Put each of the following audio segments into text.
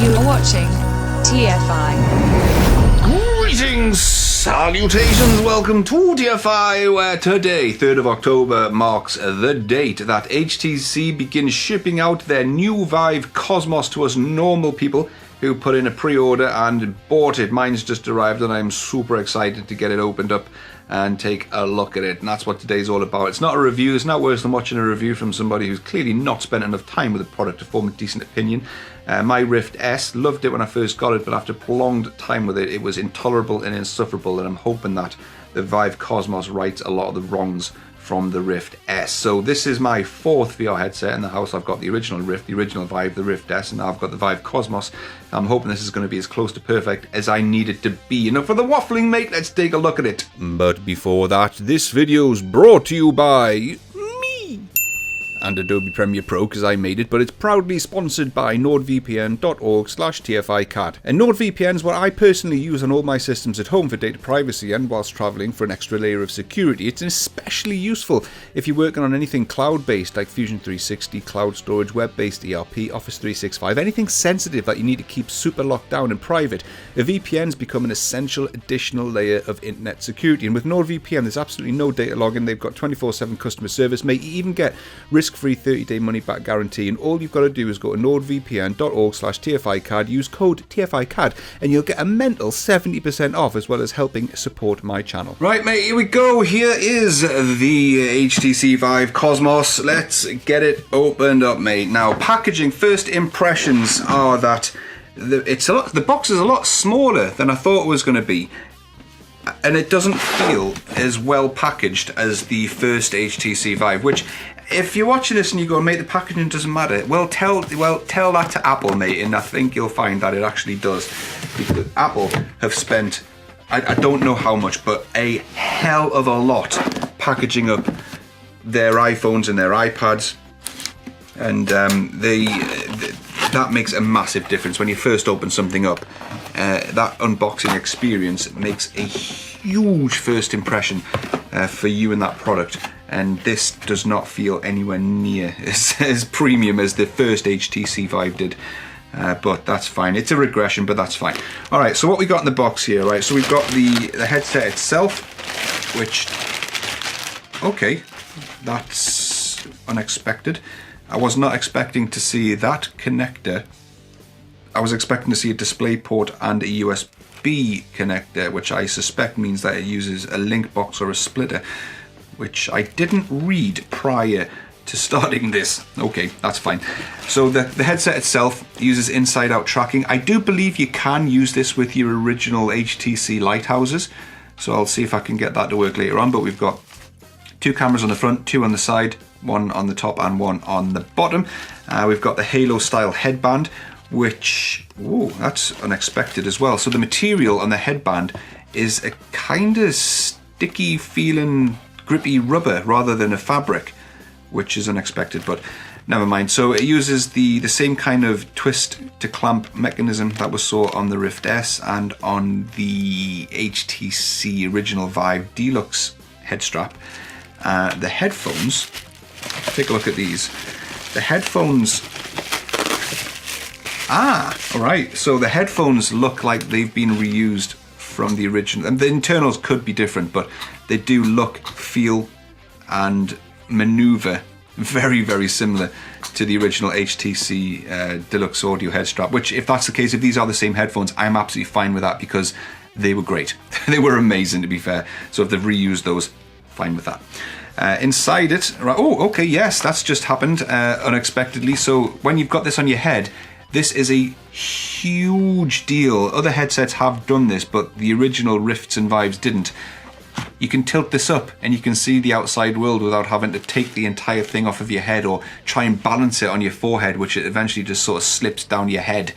You are watching TFI. Greetings, salutations, welcome to TFI, where today, 3rd of October, marks the date that HTC begins shipping out their new Vive Cosmos to us normal people who put in a pre-order and bought it. Mine's just arrived and I'm super excited to get it opened up and take a look at it, and that's what today's all about. It's not a review, it's not worse than watching a review from somebody who's clearly not spent enough time with the product to form a decent opinion. My Rift S, loved it when I first got it, but after prolonged time with it, it was intolerable and insufferable, and I'm hoping that the Vive Cosmos rights a lot of the wrongs from the Rift S. So this is my 4th VR headset in the house. I've got the original Rift, the original Vive, the Rift S, and now I've got the Vive Cosmos. I'm hoping this is going to be as close to perfect as I need it to be. Enough for the waffling, mate, let's take a look at it. But before that, this video's brought to you by and Adobe Premiere Pro, because I made it, but it's proudly sponsored by nordvpn.org/TFICAD. And NordVPN is what I personally use on all my systems at home for data privacy and whilst travelling for an extra layer of security. It's especially useful if you're working on anything cloud-based like Fusion 360, cloud storage, web-based ERP, Office 365, anything sensitive that you need to keep super locked down and private. A VPN's become an essential additional layer of internet security, and with NordVPN there's absolutely no data logging. They've got 24/7 customer service, may even get risk-free 30-day money-back guarantee, and all you've got to do is go to nordvpn.org/TFICAD, use code TFICAD, and you'll get a mental 70% off, as well as helping support my channel. Right, mate, here we go. Here is the HTC Vive Cosmos. Let's get it opened up, mate. Now, packaging, first impressions are that the box is a lot smaller than I thought it was going to be. And it doesn't feel as well packaged as the first HTC Vive, which, if you're watching this and you go, mate, the packaging doesn't matter, well, tell that to Apple, mate, and I think you'll find that it actually does. Because Apple have spent, I don't know how much, but a hell of a lot packaging up their iPhones and their iPads, and that makes a massive difference when you first open something up. That unboxing experience makes a huge first impression for you and that product, and this does not feel anywhere near as premium as the first HTC Vive did, but that's fine. It's a regression, but that's fine. Alright, so what we got in the box here, right? So we've got the headset itself, which, okay, that's unexpected. I was not expecting to see that connector. I was expecting to see a display port and a USB connector, which I suspect means that it uses a link box or a splitter, which I didn't read prior to starting this. Okay, that's fine. So the headset itself uses inside-out tracking. I do believe you can use this with your original HTC Lighthouses, so I'll see if I can get that to work later on, but we've got 2 cameras on the front, 2 on the side, 1 on the top and 1 on the bottom. We've got the Halo-style headband, which, ooh, that's unexpected as well. So the material on the headband is a kind of sticky feeling, grippy rubber rather than a fabric, which is unexpected, but never mind. So it uses the same kind of twist to clamp mechanism that we saw on the Rift S and on the HTC original Vive Deluxe head strap. The headphones, take a look at these. The headphones, alright, so the headphones look like they've been reused from the original, and the internals could be different, but they do look, feel, and maneuver very, very similar to the original HTC Deluxe Audio head strap, which, if that's the case, if these are the same headphones, I'm absolutely fine with that, because they were great. They were amazing, to be fair. So if they've reused those, fine with that. Inside it, right, oh, okay, yes, that's just happened unexpectedly. So when you've got this on your head, this is a huge deal. Other headsets have done this, but the original Rifts and Vives didn't. You can tilt this up and you can see the outside world without having to take the entire thing off of your head or try and balance it on your forehead, which it eventually just sort of slips down your head.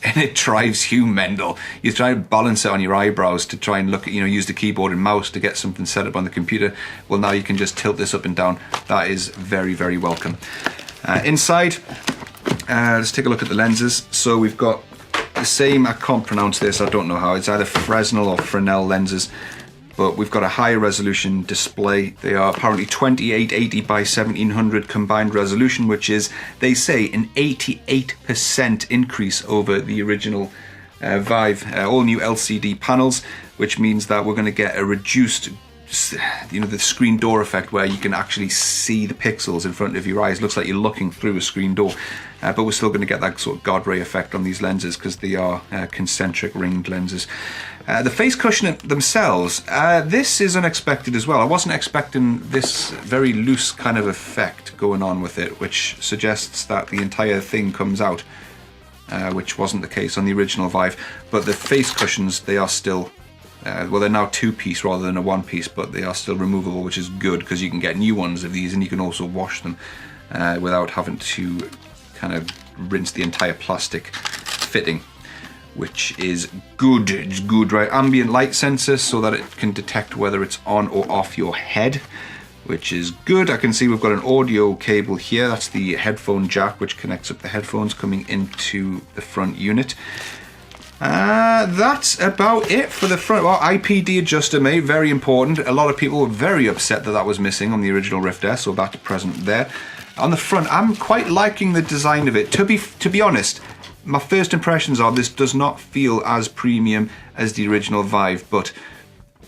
And it drives you mental. You try to balance it on your eyebrows to try and look at, use the keyboard and mouse to get something set up on the computer. Well, now you can just tilt this up and down. That is very, very welcome. Inside, let's take a look at the lenses. So we've got the same, I can't pronounce this, I don't know how, it's either Fresnel or Fresnel lenses. but we've got a higher resolution display. They are apparently 2880 by 1700 combined resolution, which is, they say, an 88% increase over the original Vive. All new LCD panels, which means that we're going to get a reduced, the screen door effect, where you can actually see the pixels in front of your eyes. Looks like you're looking through a screen door, but we're still going to get that sort of God ray effect on these lenses because they are concentric ringed lenses. The face cushion themselves, this is unexpected as well. I wasn't expecting this very loose kind of effect going on with it, which suggests that the entire thing comes out, which wasn't the case on the original Vive. But the face cushions, they are still, well, they're now two-piece rather than a one-piece, but they are still removable, which is good because you can get new ones of these and you can also wash them without having to kind of rinse the entire plastic fitting, which is good. It's good, right? Ambient light sensor so that it can detect whether it's on or off your head, which is good. I can see we've got an audio cable here. That's the headphone jack, which connects up the headphones coming into the front unit. That's about it for the front. Well, IPD adjuster, mate, very important. A lot of people were very upset that that was missing on the original Rift S, so that's present there. On the front, I'm quite liking the design of it. To be honest, my first impressions are this does not feel as premium as the original Vive, but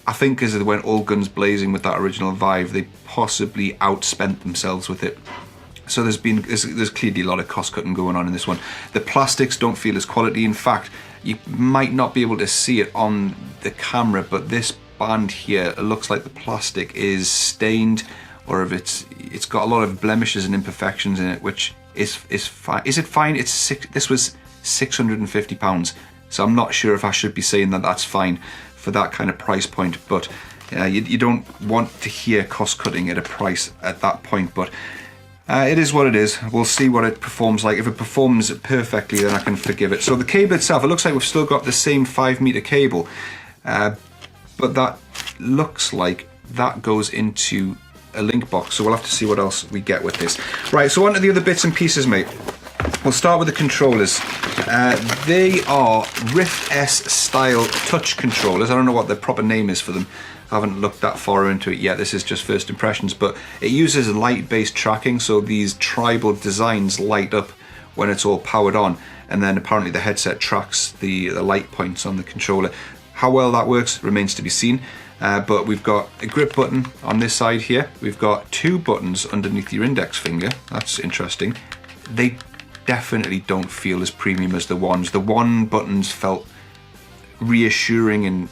I think as they went all guns blazing with that original Vive, they possibly outspent themselves with it. So there's clearly a lot of cost cutting going on in this one. The plastics don't feel as quality. In fact, you might not be able to see it on the camera, but this band here, it looks like the plastic is stained, or if it's got a lot of blemishes and imperfections in it, which is fine. Is it fine? This was £650, so I'm not sure if I should be saying that that's fine for that kind of price point, but you don't want to hear cost cutting at a price at that point, but it is what it is. We'll see what it performs like. If it performs perfectly, then I can forgive it. So the cable itself, it looks like we've still got the same 5-meter cable, but that looks like that goes into a link box, so we'll have to see what else we get with this. Right, so on to the other bits and pieces, mate. We'll start with the controllers. They are Rift S style touch controllers. I don't know what the proper name is for them. I haven't looked that far into it yet. This is just first impressions, but it uses light-based tracking, so these tribal designs light up when it's all powered on, and then apparently the headset tracks the light points on the controller. How well that works remains to be seen. But we've got a grip button on this side here. We've got 2 buttons underneath your index finger. That's interesting. They definitely don't feel as premium as the ones. The one buttons felt reassuring and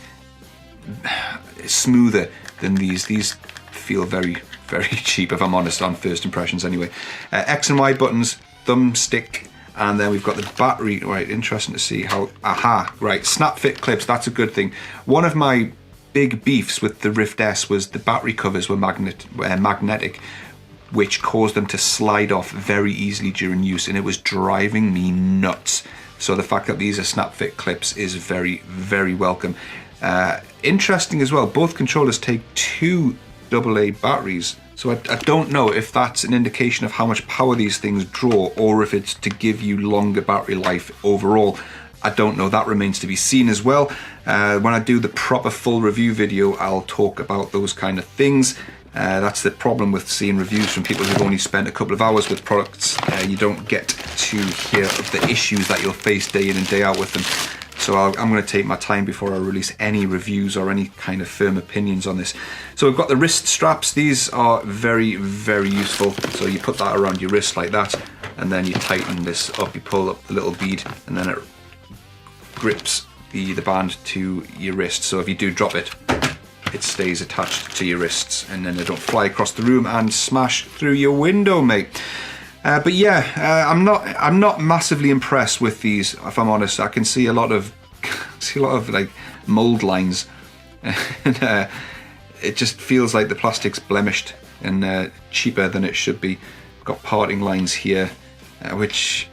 smoother than these. These feel very, very cheap, if I'm honest, on first impressions anyway. X and Y buttons, thumbstick, and then we've got the battery. Right, interesting to see how, right, snap fit clips, that's a good thing. One of my big beefs with the Rift S was the battery covers were magnetic, which caused them to slide off very easily during use, and it was driving me nuts. So the fact that these are snap fit clips is very, very welcome. Interesting as well, both controllers take 2 AA batteries, so I don't know if that's an indication of how much power these things draw, or if it's to give you longer battery life overall. I don't know, that remains to be seen as well. When I do the proper full review video, I'll talk about those kind of things. That's the problem with seeing reviews from people who've only spent a couple of hours with products. You don't get to hear of the issues that you'll face day in and day out with them. So I'm going to take my time before I release any reviews or any kind of firm opinions on this. So we've got the wrist straps. These are very, very useful. So you put that around your wrist like that, and then you tighten this up. You pull up the little bead, and then it grips the band to your wrist. So if you do drop it, it stays attached to your wrists, and then they don't fly across the room and smash through your window, mate. But yeah, I'm not massively impressed with these, if I'm honest. I can see a lot of like mold lines, and it just feels like the plastic's blemished and cheaper than it should be. Got parting lines here, which,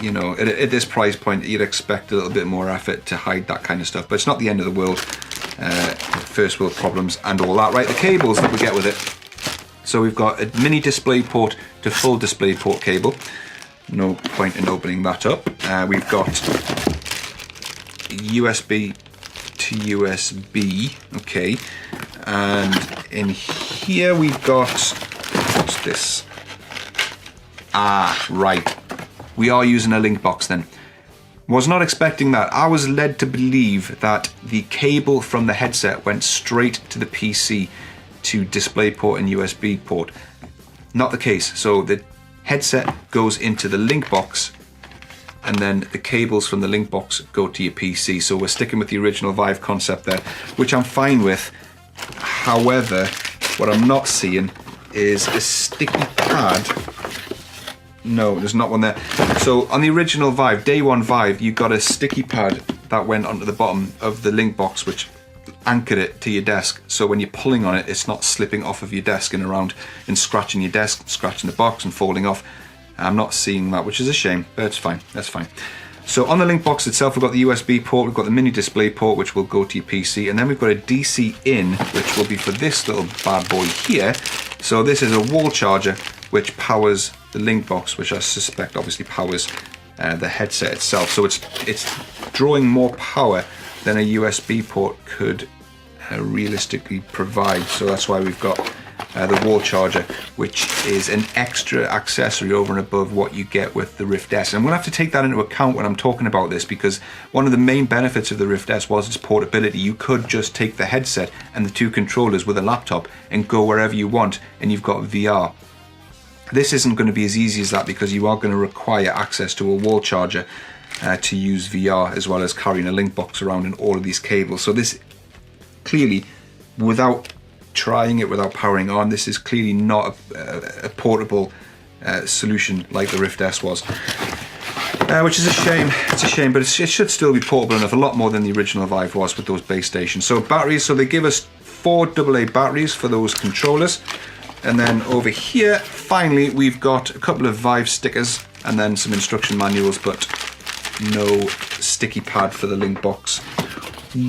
you know, at this price point, you'd expect a little bit more effort to hide that kind of stuff. But it's not the end of the world. First world problems and all that. Right, the cables that we get with it. So we've got a mini display port to full display port cable. No point in opening that up. We've got USB to USB. Okay. And in here we've got, what's this? Ah, right. We are using a link box then. Was not expecting that. I was led to believe that the cable from the headset went straight to the PC to DisplayPort and USB port. Not the case. So the headset goes into the link box, and then the cables from the link box go to your PC. So we're sticking with the original Vive concept there, which I'm fine with. However, what I'm not seeing is a sticky pad. No, there's not one there. So on the original Vive, day one Vive, you got a sticky pad that went onto the bottom of the link box, which anchored it to your desk. So when you're pulling on it, it's not slipping off of your desk and around and scratching your desk, scratching the box and falling off. I'm not seeing that, which is a shame, but it's fine. That's fine. So on the link box itself, we've got the USB port, we've got the mini display port, which will go to your PC, and then we've got a DC in, which will be for this little bad boy here. So this is a wall charger, which powers the link box, which I suspect obviously powers the headset itself. So it's drawing more power than a USB port could realistically provide. So that's why we've got the wall charger, which is an extra accessory over and above what you get with the Rift S. And I'm going to have to take that into account when I'm talking about this, because one of the main benefits of the Rift S was its portability. You could just take the headset and the two controllers with a laptop and go wherever you want, and you've got VR. This isn't going to be as easy as that, because you are going to require access to a wall charger to use VR, as well as carrying a link box around and all of these cables. So this clearly, without trying it, without powering on, this is clearly not a portable solution like the Rift S was, which is a shame. It's a shame, but it should still be portable enough, a lot more than the original Vive was with those base stations. So batteries, so they give us 4 AA batteries for those controllers. And then over here, finally, we've got a couple of Vive stickers and then some instruction manuals, but no sticky pad for the link box,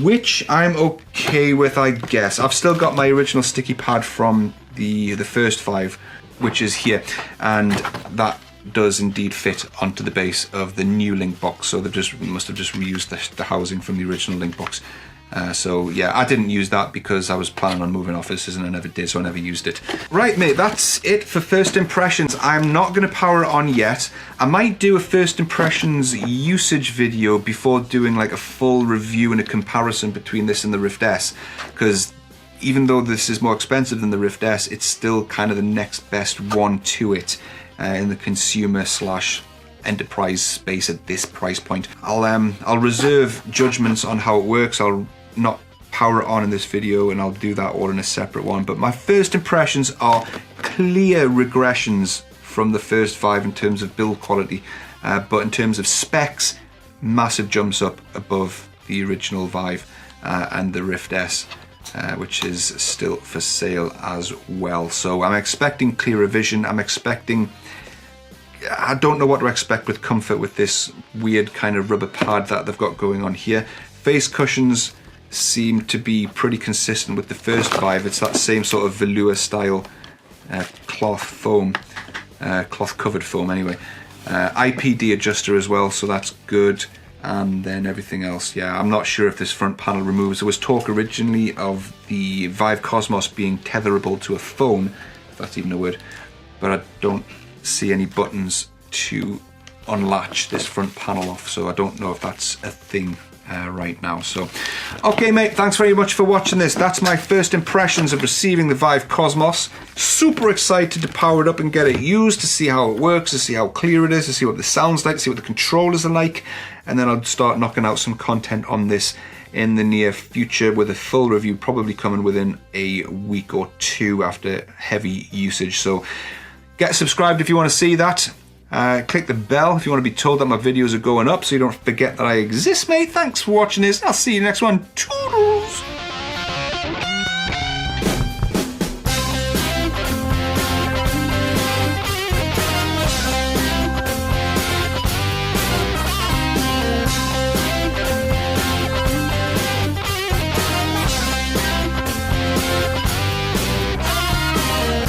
which I'm okay with, I guess. I've still got my original sticky pad from the first Vive, which is here, and that does indeed fit onto the base of the new link box. So they must have just reused the housing from the original link box. So yeah, I didn't use that because I was planning on moving offices and I never did, so I never used it. Right, mate, that's it for first impressions. I'm not going to power it on yet. I might do a first impressions usage video before doing like a full review and a comparison between this and the Rift S, because even though this is more expensive than the Rift S, it's still kind of the next best one to it in the consumer / enterprise space at this price point. I'll reserve judgments on how it works. I'll not power it on in this video, and I'll do that all in a separate one. But my first impressions are clear regressions from the first Vive in terms of build quality, but in terms of specs, massive jumps up above the original Vive and the Rift S, which is still for sale as well. So I'm expecting clearer vision. I don't know what to expect with comfort with this weird kind of rubber pad that they've got going on here. Face cushions seem to be pretty consistent with the first Vive. It's that same sort of velour style cloth foam, cloth covered foam anyway. IPD adjuster as well, so that's good. And then everything else, yeah, I'm not sure if this front panel removes. There was talk originally of the Vive Cosmos being tetherable to a phone, if that's even a word, but I don't see any buttons to unlatch this front panel off, so I don't know if that's a thing right now. So okay, mate, thanks very much for watching this. That's my first impressions of receiving the Vive Cosmos. Super excited to power it up and get it used, to see how it works, to see how clear it is, to see what the sound's like, to see what the controllers are like, and then I'll start knocking out some content on this in the near future, with a full review probably coming within a week or two after heavy usage. So get subscribed if you want to see that. Click the bell if you want to be told that my videos are going up, so you don't forget that I exist, mate. Thanks for watching this. I'll see you next one. Toodles!